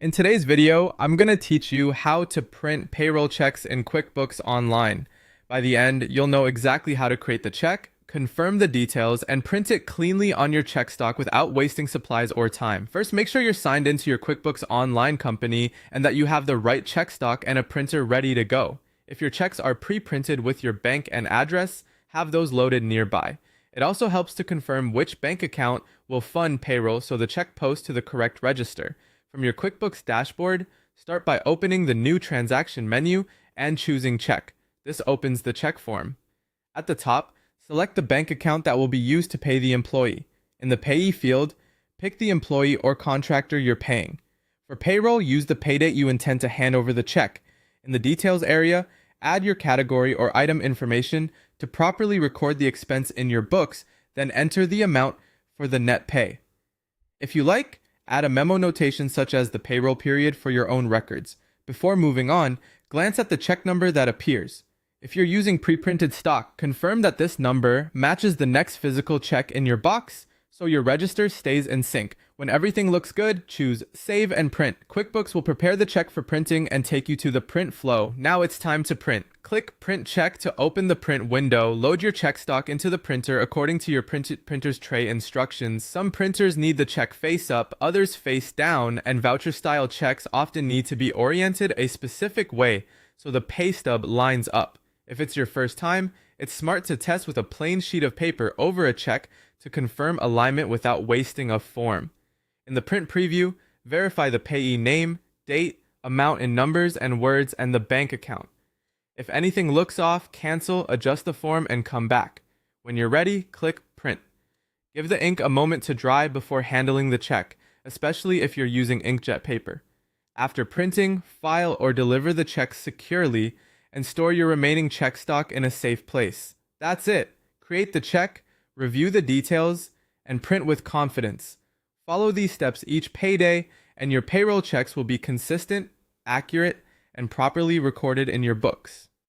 In today's video, I'm going to teach you how to print payroll checks in QuickBooks Online. By the end, you'll know exactly how to create the check, confirm the details, and print it cleanly on your check stock without wasting supplies or time. First, make sure you're signed into your QuickBooks Online company and that you have the right check stock and a printer ready to go. If your checks are pre-printed with your bank and address, have those loaded nearby. It also helps to confirm which bank account will fund payroll so the check posts to the correct register. From your QuickBooks dashboard, start by opening the new transaction menu and choosing check. This opens the check form. At the top, select the bank account that will be used to pay the employee. In the payee field, pick the employee or contractor you're paying. For payroll, use the pay date you intend to hand over the check. In the details area, add your category or item information to properly record the expense in your books, then enter the amount for the net pay. If you like, add a memo notation such as the payroll period for your own records. Before moving on, glance at the check number that appears. If you're using pre-printed stock, confirm that this number matches the next physical check in your box so your register stays in sync. When everything looks good, choose Save and Print. QuickBooks will prepare the check for printing and take you to the print flow. Now it's time to print. Click Print Check to open the print window. Load your check stock into the printer according to your printer's tray instructions. Some printers need the check face up, others face down, and voucher-style checks often need to be oriented a specific way so the pay stub lines up. If it's your first time, it's smart to test with a plain sheet of paper over a check to confirm alignment without wasting a form. In the print preview, verify the payee name, date, amount in numbers and words, and the bank account. If anything looks off, cancel, adjust the form, and come back. When you're ready, click Print. Give the ink a moment to dry before handling the check, especially if you're using inkjet paper. After printing, file or deliver the check securely and store your remaining check stock in a safe place. That's it. Create the check, review the details, and print with confidence. Follow these steps each payday, and your payroll checks will be consistent, accurate, and properly recorded in your books.